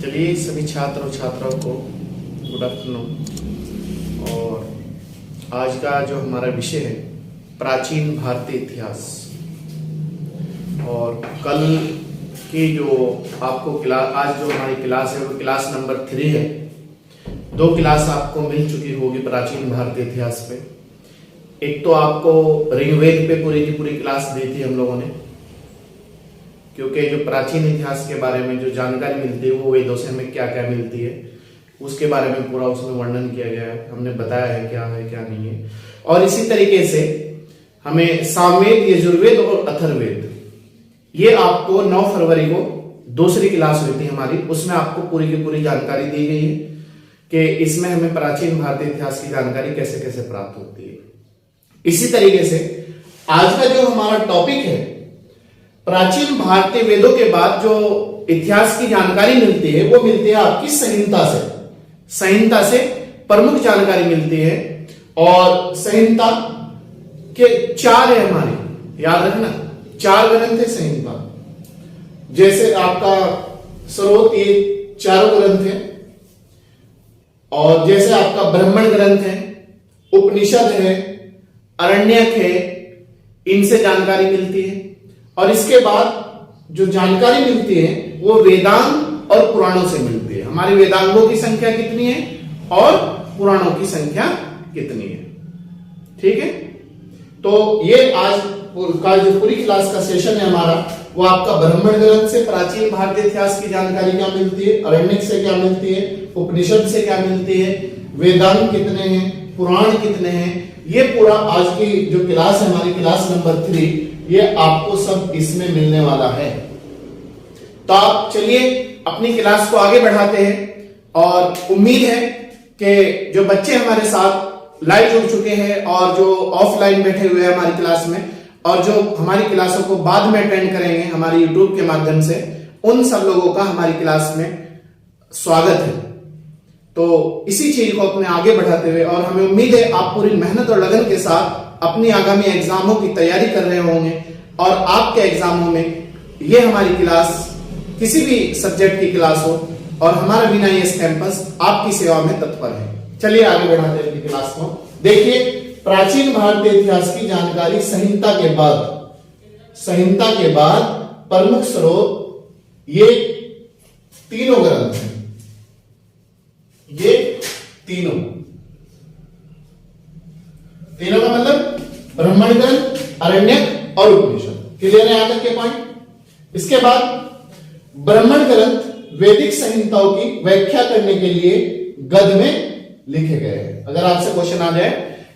चलिए सभी छात्र और छात्राओं को गुड आफ्टरनून। और आज का जो हमारा विषय है प्राचीन भारतीय इतिहास। और कल की जो आपको क्लास, आज जो हमारी क्लास है वो क्लास नंबर 3 है। 2 क्लास आपको मिल चुकी होगी प्राचीन भारतीय इतिहास पे। एक तो आपको ऋग्वेद पे पूरी की पूरी क्लास दी थी हम लोगों ने, क्योंकि जो प्राचीन इतिहास के बारे में जो जानकारी मिलती है वो वेदों से हमें क्या क्या मिलती है उसके बारे में पूरा उसमें वर्णन किया गया है, हमने बताया है क्या नहीं है। और इसी तरीके से हमें सामवेद, यजुर्वेद और अथर्ववेद, ये आपको 9 फरवरी को दूसरी क्लास हुई थी हमारी, उसमें आपको पूरी की पूरी जानकारी दी गई है कि इसमें हमें प्राचीन भारतीय इतिहास की जानकारी कैसे कैसे प्राप्त होती है। इसी तरीके से आज का जो हमारा टॉपिक है, प्राचीन भारतीय वेदों के बाद जो इतिहास की जानकारी मिलती है वो मिलती है आपकी संहिता से प्रमुख जानकारी मिलती है। और संहिता के 4 है हमारी, याद रखना 4 ग्रंथ है संहिता। जैसे आपका स्रोत ये 4 ग्रंथ है, और जैसे आपका ब्राह्मण ग्रंथ है, उपनिषद है, अरण्यक है, इनसे जानकारी मिलती है। और इसके बाद जो जानकारी मिलती है वो वेदांग और पुराणों से मिलती है। हमारे वेदांगों की संख्या कितनी है और पुराणों की संख्या कितनी है, ठीक है। तो ये आज का जो पूरी क्लास का सेशन है हमारा, वो आपका ब्राह्मण ग्रंथ से प्राचीन भारतीय इतिहास की जानकारी क्या मिलती है, अरण्यक से क्या मिलती है, उपनिषद से क्या मिलती है, वेदांग कितने हैं, पुराण कितने हैं, ये पूरा आज की जो क्लास है हमारी क्लास नंबर 3, ये आपको सब इसमें मिलने वाला है। तो आप चलिए अपनी क्लास को आगे बढ़ाते हैं। और उम्मीद है कि जो बच्चे हमारे साथ लाइव जुड़ चुके हैं और जो ऑफलाइन बैठे हुए हैं हमारी क्लास में, और जो हमारी क्लासों को बाद में अटेंड करेंगे हमारे यूट्यूब के माध्यम से, उन सब लोगों का हमारी क्लास में स्वागत है। तो इसी चीज को अपने आगे बढ़ाते हुए, और हमें उम्मीद है आप पूरी मेहनत और लगन के साथ अपनी आगामी एग्जामों की तैयारी कर रहे होंगे, और आपके एग्जामों में ये हमारी क्लास किसी भी सब्जेक्ट की क्लास हो, और हमारा BNIS कैंपस आपकी सेवा में तत्पर है। चलिए आगे बढ़ाते हैं अपनी क्लास को। देखिए प्राचीन भारतीय इतिहास की जानकारी संहिता के बाद प्रमुख स्रोत ये तीनों ग्रंथ हैं, ये तीनों का मतलब ब्राह्मण ग्रंथ, अरण्यक और उपनिषद। क्लियर है यहां तक के पॉइंट। इसके बाद ब्राह्मण ग्रंथ वैदिक संहिताओं की व्याख्या करने के लिए गद्य में लिखे गए हैं। अगर आपसे क्वेश्चन आ जाए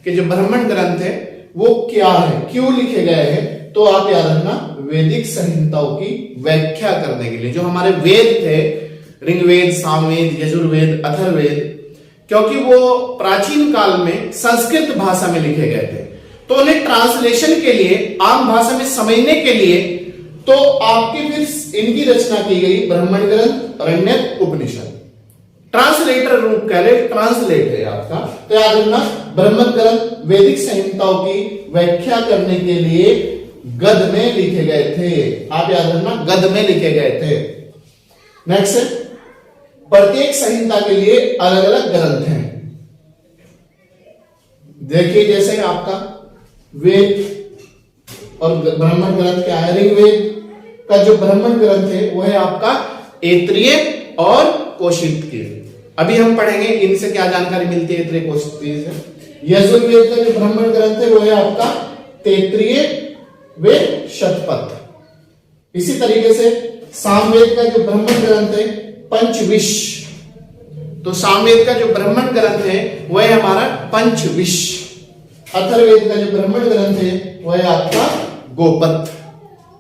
कि जो ब्राह्मण ग्रंथ है वो क्या है, क्यों लिखे गए हैं, तो आप याद रखना वैदिक संहिताओं की व्याख्या करने के लिए। जो हमारे वेद थे, ऋग्वेद, सामवेद, यजुर्वेद, अथर्ववेद, क्योंकि वो प्राचीन काल में संस्कृत भाषा में लिखे गए थे, तो उन्हें ट्रांसलेशन के लिए, आम भाषा में समझने के लिए, तो आपकी फिर इनकी रचना की गई ब्राह्मण ग्रंथ, अरण्यक, उपनिषद। ट्रांसलेटर रूप कह रहे, ट्रांसलेट है आपका। तो याद रखना ब्राह्मण ग्रंथ वैदिक संहिताओं की व्याख्या करने के लिए गद्य में लिखे गए थे। आप याद रखना गद्य में लिखे गए थे। नेक्स्ट है, प्रत्येक संहिता के लिए अलग अलग ग्रंथ हैं। देखिए जैसे आपका वेद और ब्राह्मण ग्रंथ क्या है, ऋग्वेद का जो ब्राह्मण ग्रंथ है वो है आपका ऐत्रेय और कौशिकी। अभी हम पढ़ेंगे इनसे क्या जानकारी मिलती है ऐत्रेय कौशिकी से। यजुर्वेद का जो ब्राह्मण ग्रंथ है वो है आपका तैत्तिरीय व शतपथ। इसी तरीके से सामवेद का जो ब्राह्मण ग्रंथ है पंचविश। तो सामवेद का जो ब्राह्मण ग्रंथ है वह है हमारा पंचविश। अथर्ववेद का जो ब्राह्मण ग्रंथ है वह है आपका गोपथ।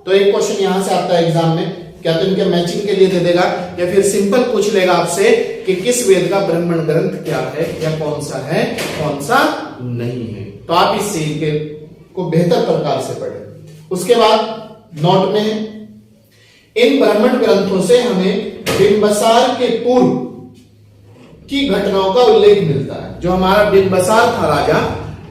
तो एक क्वेश्चन यहां से आता है एग्जाम में, क्या तो इनके मैचिंग के लिए दे देगा, या फिर सिंपल पूछ लेगा आपसे कि किस वेद का ब्राह्मण ग्रंथ क्या है, या कौन सा है कौन सा नहीं है। तो आप इस चीज को बेहतर प्रकार से पढ़ें। उसके बाद नोट में इन ब्राह्मण ग्रंथों से हमें बिंबसार के पूर्व की घटनाओं का उल्लेख मिलता है। जो हमारा बिंबसार था राजा,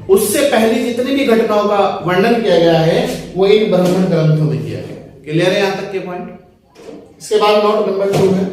उससे पहले जितनी भी घटनाओं का वर्णन किया गया है वो इन ब्राह्मण ग्रंथों में किया गया है। क्लियर है यहां तक के पॉइंट। इसके बाद नोट नंबर 2 है,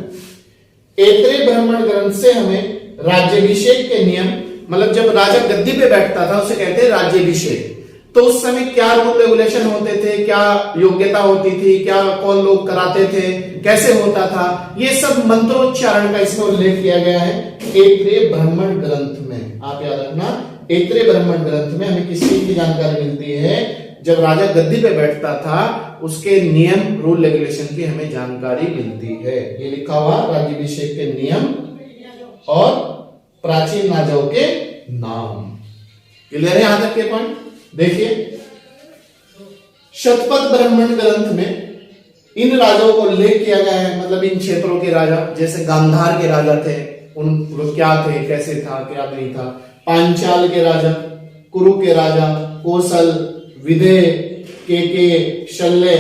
ऐत्रेय ब्राह्मण ग्रंथ से हमें राज्याभिषेक के नियम, मतलब जब राजा गद्दी पे बैठता था उसे कहते हैं राज्याभिषेक, तो उस समय क्या रूल रेगुलेशन होते थे, क्या योग्यता होती थी, क्या कौन लोग कराते थे, कैसे होता था, ये सब मंत्रोच्चारण का इसमें उल्लेख किया गया है ऐत्रेय ब्राह्मण ग्रंथ में। आप याद रखना, ऐत्रेय ब्राह्मण ग्रंथ में हमें किस चीज की जानकारी मिलती है, जब राजा गद्दी पे बैठता था उसके नियम रूल रेगुलेशन की हमें जानकारी मिलती है। ये लिखा हुआ राज्याभिषेक के नियम और प्राचीन राजाओं के नाम। क्लियर है यहां तक के पॉइंट? देखिए शतपथ ब्राह्मण ग्रंथ में इन राजाओं को उल्लेख किया गया है, मतलब इन क्षेत्रों के राजा, जैसे गांधार के राजा थे, उन क्या थे, कैसे था, क्या नहीं था, पांचाल के राजा, कुरु के राजा, कौशल, विदेह, केके, शल्य,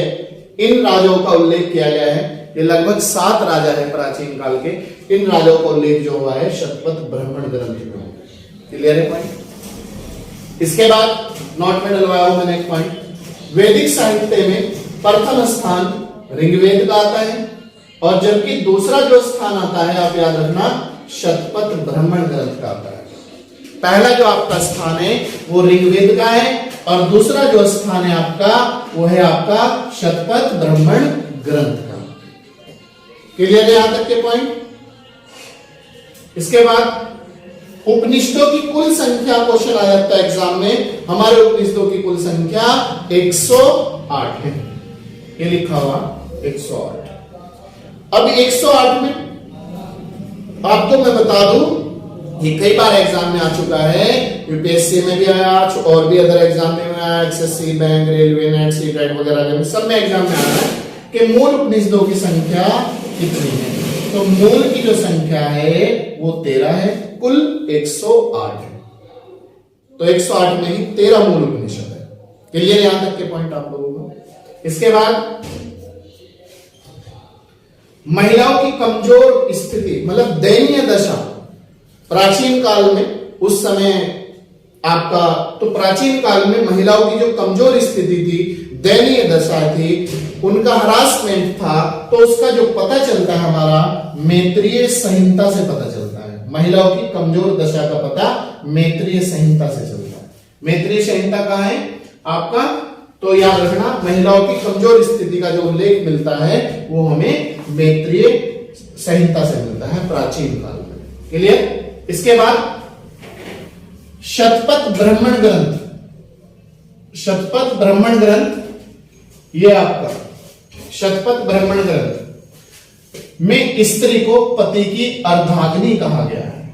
इन राजाओं का उल्लेख किया गया है। ये लगभग 7 राजा है प्राचीन काल के, इन राजाओं का उल्लेख जो हुआ है शतपथ ब्राह्मण ग्रंथ में। क्लियर है पॉइंट? इसके बाद नोट में डलवाया हूं मैंने एक पॉइंट, वैदिक साहित्य में प्रथम स्थान ऋग्वेद का आता है और जबकि दूसरा जो स्थान आता है, आप याद रखना, शतपथ ब्राह्मण ग्रंथ का आता है। पहला जो आपका स्थान है वो ऋग्वेद का है और दूसरा जो स्थान है आपका वो है आपका शतपथ ब्राह्मण ग्रंथ का। क्लियर है यहां तक के पॉइंट? इसके बाद उपनिषदों की कुल संख्या क्वेश्चन आ जाता है एग्जाम में, हमारे उपनिषदों की कुल संख्या 108 है, ये लिखा हुआ 108। अब 108 में आपको मैं बता दूं, ये कई बार एग्जाम में आ चुका है, यूपीएससी में भी आया और भी अदर एग्जाम में आया, SSC, bank, railway, net, CTET वगैरह में, सब में एग्जाम में आया है कि मूल उपनिषदों की संख्या कितनी है। तो मूल की जो संख्या है वो 13 है, कुल 108 है। तो 108 में ही 13 मूल उपनिषद है। क्लियर यहां तक के पॉइंट आप लोगों को? इसके बाद महिलाओं की कमजोर स्थिति, मतलब दयनीय दशा प्राचीन काल में, उस समय आपका, तो प्राचीन काल में महिलाओं की जो कमजोर स्थिति थी, दयनीय दशा थी, उनका हरासमेंट था, तो उसका जो पता चलता है हमारा मैत्रेय संहिता से पता चलता है। महिलाओं की कमजोर दशा का पता मैत्रेय संहिता से चलता है। मैत्रेय संहिता कहां है आपका? तो याद रखना, महिलाओं की कमजोर स्थिति का जो उल्लेख मिलता है वो हमें मैत्रेय संहिता से मिलता है प्राचीन काल में। क्लियर? इसके बाद शतपथ ब्राह्मण ग्रंथ, शतपथ ब्राह्मण ग्रंथ, ये आपका शतपथ ब्राह्मण ग्रंथ में स्त्री को पति की अर्धाग्नि कहा गया है।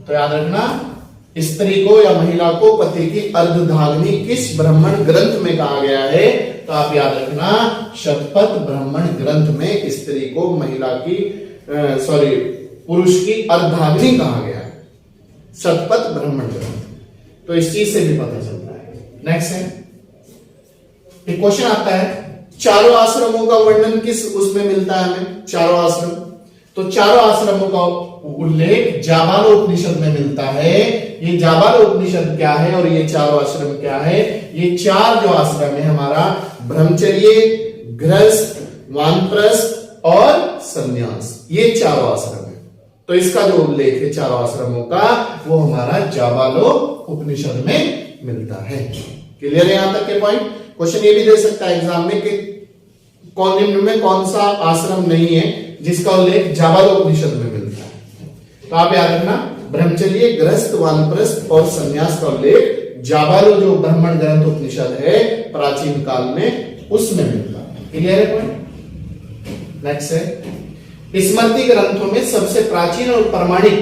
तो याद रखना, स्त्री को या महिला को पति की अर्धाग्नि किस ब्राह्मण ग्रंथ में कहा गया है? तो आप याद रखना, शतपथ ब्राह्मण ग्रंथ में स्त्री को महिला की पुरुष की अर्धाग्नि कहा गया है, शतपथ ब्राह्मण ग्रंथ। तो इस चीज से भी पता चलता है। नेक्स्ट है, एक क्वेश्चन आता है, चारों आश्रमों का वर्णन किस उसमें मिलता है हमें? चारों आश्रम, तो चारों आश्रमों का उल्लेख जाबालो उपनिषद में मिलता है। ये जाबालो उपनिषद क्या है और ये चारों आश्रम क्या है? ये 4 जो आश्रम है हमारा, ब्रह्मचर्य, गृहस्थ, वानप्रस्थ और संन्यास, ये चारों आश्रम है। तो इसका जो उल्लेख है चारों आश्रमों का वो हमारा जाबालो उपनिषद में मिलता है। क्लियर है यहां तक के पॉइंट? क्वेश्चन ये भी दे सकता है एग्जाम में कि कौन निम्न में कौन सा आश्रम नहीं है जिसका उल्लेख जाबालो उपनिषद में मिलता है? तो आप याद रखना, ब्रह्मचर्य, गृहस्थ, वानप्रस्थ और संन्यास का उल्लेख जाबालो जो ब्राह्मण ग्रंथ उपनिषद है प्राचीन काल में, उसमें मिलता है। क्लियर है पॉइंट? नेक्स्ट है, स्मृति ग्रंथों में सबसे प्राचीन और प्रमाणिक,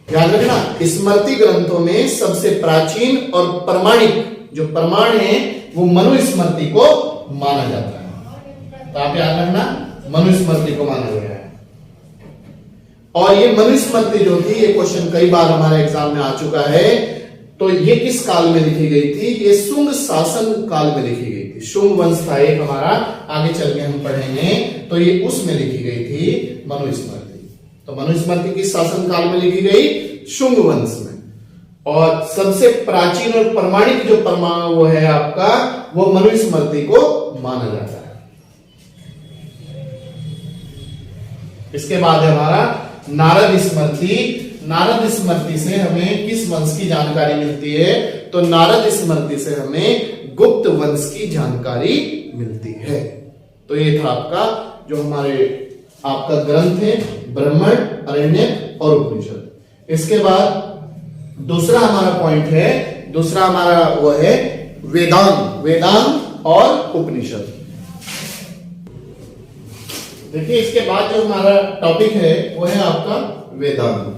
याद रखना, स्मृति ग्रंथों में सबसे प्राचीन और प्रमाणिक जो प्रमाण है वो मनुस्मृति को माना जाता है। तो आप याद रखना, मनुस्मृति को माना गया है। और ये मनुस्मृति जो थी, ये क्वेश्चन कई बार हमारे एग्जाम में आ चुका है। तो ये किस काल में लिखी गई थी? ये शुंग शासन काल में लिखी गई थी। शुंग वंश था एक हमारा, आगे चल के हम पढ़ेंगे, तो ये उसमें लिखी गई थी मनुस्मृति। तो मनुस्मृति किस शासन काल में लिखी गई? शुंग वंश में। और सबसे प्राचीन और प्रमाणिक जो प्रमाण वो है आपका, वो मनुस्मृति को माना जाता है। इसके बाद है हमारा नारद स्मृति। नारद स्मृति से हमें किस वंश की जानकारी मिलती है? तो नारद स्मृति से हमें गुप्त वंश की जानकारी मिलती है। तो ये था आपका जो हमारे आपका ग्रंथ है ब्राह्मण, अरण्यक और उपनिषद। इसके बाद दूसरा हमारा पॉइंट है, दूसरा हमारा वो है वेदांग, वेदांग और उपनिषद। देखिए इसके बाद जो हमारा टॉपिक है वो है आपका वेदांग।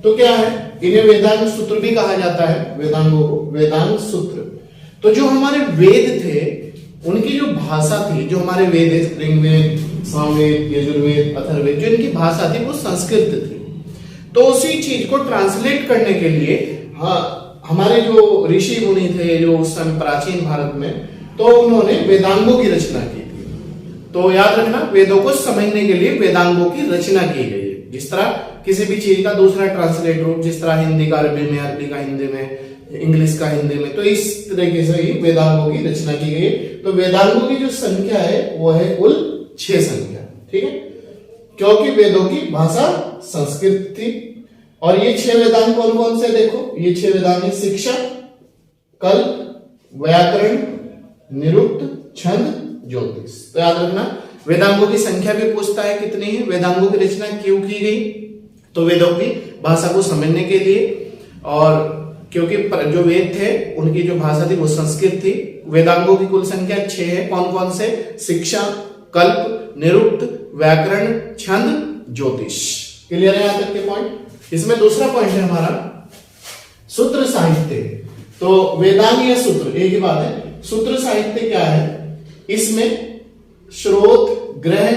तो क्या है? इन्हें वेदांग सूत्र भी कहा जाता है, वेदांगों को वेदांग सूत्र। तो जो हमारे वेद थे उनकी जो भाषा थी, जो हमारे वेद है ऋग्वेद, सामवेद, यजुर्वेद, अथर्ववेद, जो इनकी भाषा थी वो संस्कृत थी। तो उसी चीज को ट्रांसलेट करने के लिए हमारे जो ऋषि मुनि थे जो उस समय प्राचीन भारत में, तो उन्होंने वेदांगों की रचना की थी। तो याद रखना, वेदों को समझने के लिए वेदांगों की रचना की गई है। जिस तरह किसी भी चीज का दूसरा ट्रांसलेट रूप, जिस तरह हिंदी का अरबी में, अरबी का हिंदी में, इंग्लिश का हिंदी में, तो इस तरीके से ही वेदांगों की रचना की गई। तो वेदांगों की जो संख्या है वो है कुल 6 संख्या, ठीक है, क्योंकि वेदों की भाषा संस्कृत थी। और ये 6 वेदांग कौन कौन से? देखो ये 6 वेदांग है शिक्षा, कल्प, व्याकरण, निरुक्त, छंद, ज्योतिष। तो याद रखना, वेदांगों की संख्या भी पूछता है कितनी है, वेदांगों की रचना क्यों की गई? तो वेदों की भाषा को समझने के लिए, और क्योंकि जो वेद थे उनकी जो भाषा थी वो संस्कृत थी। वेदांगों की कुल संख्या 6 है। कौन कौन से? शिक्षा, कल्प, निरुक्त, व्याकरण, छंद, ज्योतिष। क्लियर है यहां तक के पॉइंट? इसमें दूसरा पॉइंट है हमारा सूत्र साहित्य। तो वेदांग या सूत्र एक ही बात है। सूत्र साहित्य क्या है? इसमें स्रोत, ग्रह,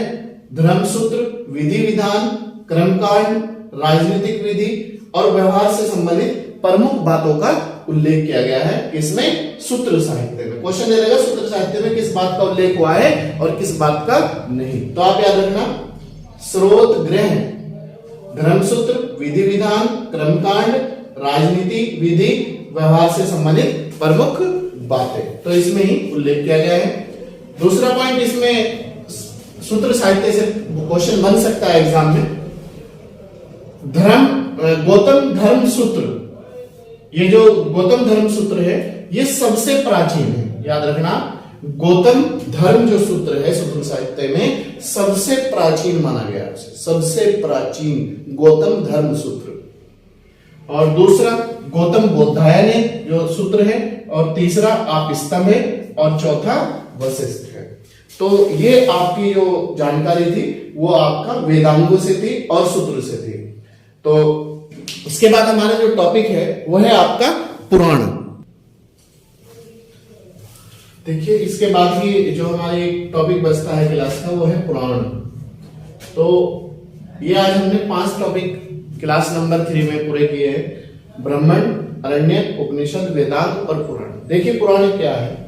धर्मसूत्र, विधि विधान, कर्मकांड, राजनीतिक विधि और व्यवहार से संबंधित प्रमुख बातों का उल्लेख किया गया है इसमें सूत्र साहित्य में। क्वेश्चन दे देगा सूत्र साहित्य में किस बात का उल्लेख हुआ है और किस बात का नहीं। तो आप याद रखना, स्रोत, ग्रह, धर्मसूत्र, विधि विधान, कर्मकांड, राजनीति, विधि, व्यवहार से संबंधित प्रमुख बातें, तो इसमें ही उल्लेख किया गया है। दूसरा पॉइंट इसमें सूत्र साहित्य से क्वेश्चन बन सकता है एग्जाम में, गौतम धर्म सूत्र। ये जो गौतम धर्म सूत्र है ये सबसे प्राचीन है। याद रखना, गौतम धर्म जो सूत्र है सूत्र साहित्य में सबसे प्राचीन माना गया है, सबसे प्राचीन गौतम धर्म सूत्र। और दूसरा गौतम बोधायन जो सूत्र है, और तीसरा आपस्तंभ है, और चौथा वशिष्ठ है। तो ये आपकी जो जानकारी थी वो आपका वेदांगों से थी और सूत्र से थी। तो उसके बाद हमारा जो टॉपिक है वो है आपका पुराण। देखिए इसके बाद ही जो हमारी टॉपिक बचता है क्लास का वो है पुराण। तो ये आज हमने 5 टॉपिक क्लास नंबर 3 में पूरे किए हैं, ब्राह्मण, अरण्यक, उपनिषद, वेदांग और पुराण। देखिए पुराण क्या है?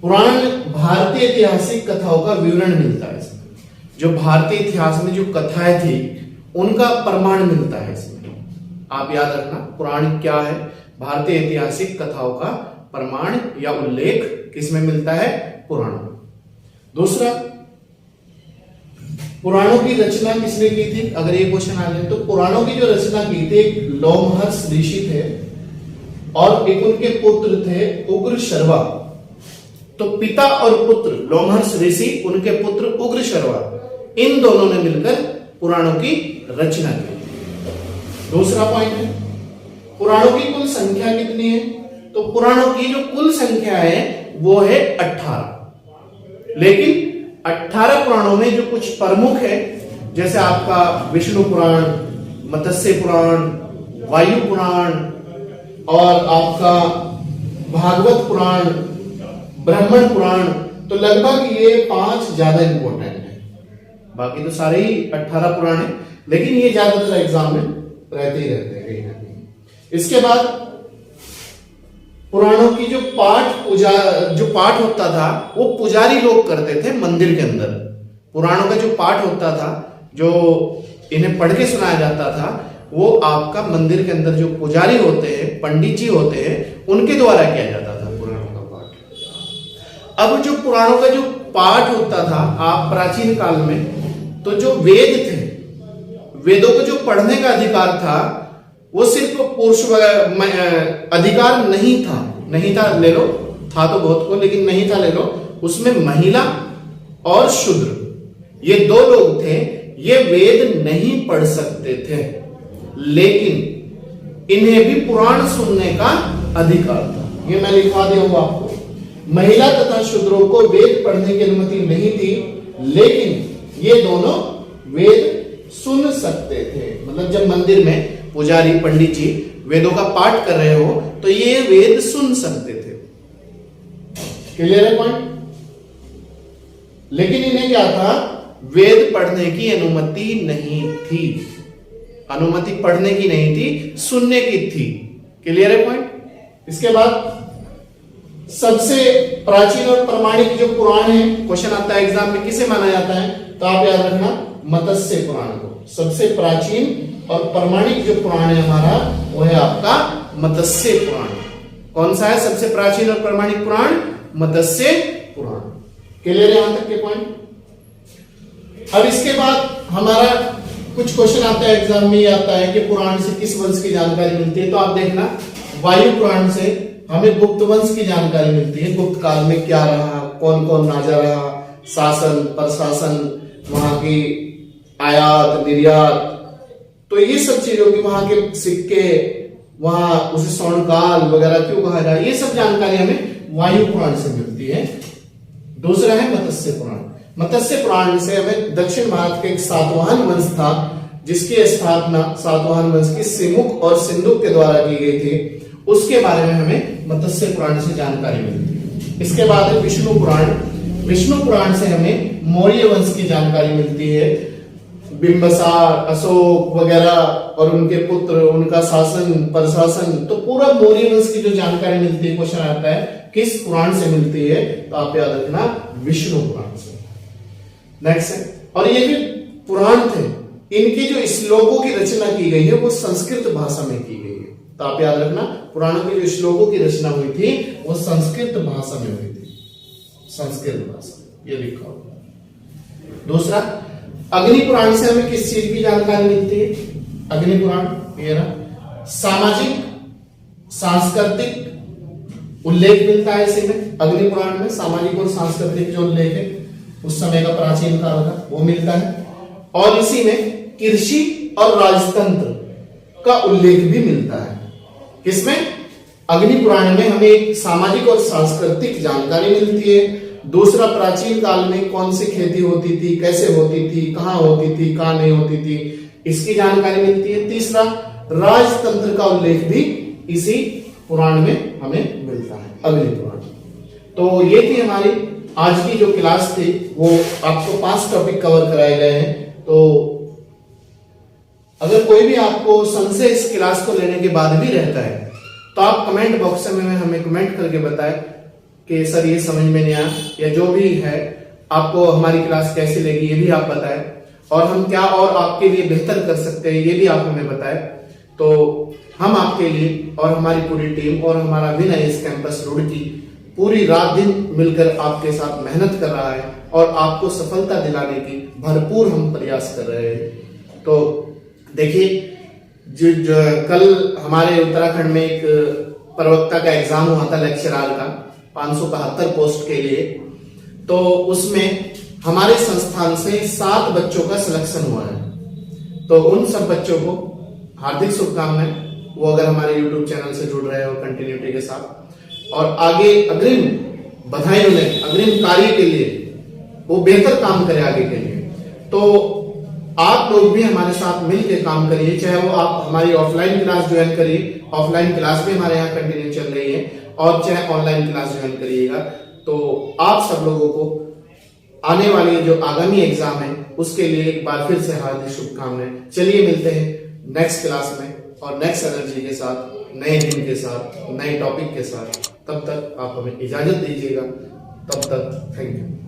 पुराण भारतीय ऐतिहासिक कथाओं का विवरण मिलता है इसमें। जो भारतीय इतिहास में जो कथाएं थी उनका प्रमाण मिलता है इसमें। आप याद रखना, पुराण क्या है? भारतीय ऐतिहासिक कथाओं का प्रमाण या उल्लेख किसमें मिलता है? पुराण। दूसरा, पुराणों की रचना किसने की थी? अगर ये क्वेश्चन आ जाए तो पुराणों की जो रचना की थी एक लोमहर्ष ऋषि थे और एक उनके पुत्र थे उग्र शर्वा। तो पिता और पुत्र लोमहर्ष ऋषि, उनके पुत्र उग्र शर्वा, इन दोनों ने मिलकर पुराणों की रचना की। दूसरा पॉइंट है पुराणों की कुल संख्या कितनी है? तो पुराणों की जो कुल संख्या है वो है 18। लेकिन 18 पुराणों में जो कुछ प्रमुख है, जैसे आपका विष्णु पुराण, मत्स्य पुराण, वायु पुराण और आपका भागवत पुराण, ब्राह्मण पुराण, तो लगभग ये 5 ज्यादा इंपॉर्टेंट है। बाकी तो सारे ही 18 पुराण है, लेकिन ये ज्यादातर एग्जाम में रहते ही रहते हैं कहीं ना कहीं। इसके बाद पुराणों की जो पाठ होता था वो पुजारी लोग करते थे मंदिर के अंदर। पुराणों का जो पाठ होता था, जो इन्हें पढ़ के सुनाया जाता था, वो आपका मंदिर के अंदर जो पुजारी होते हैं, पंडित जी होते हैं, उनके द्वारा किया जाता था पुराणों का पाठ। अब जो पुराणों का जो पाठ होता था आप प्राचीन काल में, तो जो वेद थे, वेदों को जो पढ़ने का अधिकार था वो सिर्फ पुरुष अधिकार नहीं था ले लो, था तो बहुत को लेकिन नहीं था ले लो, उसमें महिला और शूद्र ये दो लोग थे, ये वेद नहीं पढ़ सकते थे, लेकिन इन्हें भी पुराण सुनने का अधिकार था। ये मैं लिखवा दूंगा आपको, महिला तथा शूद्रों को वेद पढ़ने की अनुमति नहीं थी, लेकिन ये दोनों वेद सुन सकते थे। मतलब जब मंदिर में पुजारी पंडित जी वेदों का पाठ कर रहे हो तो ये वेद सुन सकते थे। क्लियर है पॉइंट? लेकिन इन्हें क्या था, वेद पढ़ने की अनुमति नहीं थी, अनुमति पढ़ने की नहीं थी, सुनने की थी। क्लियर है पॉइंट? इसके बाद सबसे प्राचीन और प्रमाणिक जो पुराण है, क्वेश्चन आता है एग्जाम में, किसे माना जाता है? तो आप याद रखना मत्स्य पुराण को। सबसे प्राचीन और प्रमाणिक जो पुराण है हमारा वो है आपका मत्स्य पुराण। कौन सा है सबसे प्राचीन और प्रमाणिक पुराण? मत्स्य पुराण। क्लियर है यहां तक के पॉइंट? अब इसके बाद हमारा कुछ क्वेश्चन आता है एग्जाम में, आता है कि पुराण से किस वंश की जानकारी मिलती है? तो आप देखना, वायु पुराण से हमें गुप्त वंश की जानकारी मिलती है। गुप्त काल में क्या रहा, कौन कौन राजा रहा, शासन प्रशासन, वहां की आयात निर्यात, तो ये सब चीजों की, वहां के सिक्के, वहां उसे स्वर्णकाल वगैरह क्यों कहा जाए, ये सब जानकारी हमें वायु पुराण से मिलती है। दूसरा है मत्स्य पुराण। मत्स्य पुराण से हमें दक्षिण भारत के एक सातवाहन वंश था जिसकी स्थापना सातवाहन वंश की सिमुक और सिंधुक के द्वारा की गई थी, उसके बारे में हमें मत्स्य पुराण से जानकारी मिलती है। इसके बाद है विष्णु पुराण। विष्णु पुराण से हमें मौर्य वंश की जानकारी मिलती है, बिंबसार, अशोक वगैरह और उनके पुत्र, उनका शासन प्रशासन, तो पूरा मौर्य वंश की जो जानकारी मिलती है, क्वेश्चन आता है किस पुराण से मिलती है? तो आप याद रखना विष्णु पुराण से। नेक्स्ट है, और ये भी पुराण थे, इनकी जो श्लोकों की रचना की गई है वो संस्कृत भाषा में की गई है। तो आप याद रखना पुराणों की जो श्लोकों की रचना हुई थी वो संस्कृत भाषा में हुई थी, संस्कृत भाषा, ये लिखा होगा। दूसरा, अग्नि पुराण से हमें किस चीज की जानकारी मिलती है? अग्नि पुराण ये रहा, सामाजिक सांस्कृतिक उल्लेख मिलता है इसी में। अग्नि पुराण में सामाजिक और सांस्कृतिक जो उल्लेख है उस समय का प्राचीन काल का वो मिलता है, और इसी में कृषि और राजतंत्र का उल्लेख भी मिलता है। किसमें? अग्नि पुराण में हमें एक सामाजिक और सांस्कृतिक जानकारी मिलती है। दूसरा, प्राचीन काल में कौन सी खेती होती थी, कैसे होती थी, कहां होती थी, कहां नहीं होती थी, इसकी जानकारी मिलती है। तीसरा, राजतंत्र का उल्लेख भी इसी पुराण में हमें मिलता है, अग्नि पुराण। तो ये थी हमारी आज की जो क्लास थी, वो आपको 5 टॉपिक कवर कराए गए हैं। तो अगर कोई भी आपको संशय इस क्लास को लेने के बाद भी रहता है तो आप कमेंट बॉक्स में हमें कमेंट करके बताएं कि सर ये समझ में नहीं आया, या जो भी है आपको हमारी क्लास कैसी लगी ये भी आप बताएं, और हम क्या और आपके लिए बेहतर कर सकते हैं ये भी आप हमें बताएं। तो हम आपके लिए और हमारी पूरी टीम और हमारा विनय इस कैंपस रुड़की पूरी रात दिन मिलकर आपके साथ मेहनत कर रहा है और आपको सफलता दिलाने की भरपूर हम प्रयास कर रहे हैं। तो देखिए, जो कल हमारे उत्तराखंड में एक प्रवक्ता का एग्जाम हुआ था लेक्चरर का 572 पोस्ट के लिए, तो उसमें हमारे संस्थान से 7 बच्चों का सिलेक्शन हुआ है। तो उन सब बच्चों को हार्दिक शुभकामनाएं, वो अगर हमारे YouTube चैनल से जुड़ रहे हो कंटिन्यूटी के साथ, और आगे अग्रिम बधाई उन्हें अग्रिम कार्य के लिए, वो बेहतर काम करे आगे के लिए। तो आप लोग भी हमारे साथ मिलकर काम करिए, चाहे वो आप हमारी ऑफलाइन क्लास ज्वाइन करिए, ऑफलाइन क्लास भी हमारे यहाँ कंटिन्यू चल रही है, और चाहे ऑनलाइन क्लास ज्वाइन करिएगा। तो आप सब लोगों को आने वाली जो आगामी एग्जाम है उसके लिए एक बार फिर से हार्दिक शुभकामनाएं। चलिए मिलते हैं नेक्स्ट क्लास में और नेक्स्ट एनर्जी के साथ, नए दिन के साथ, नए टॉपिक के साथ। तब तक आप हमें इजाजत दीजिएगा। तब तक थैंक यू।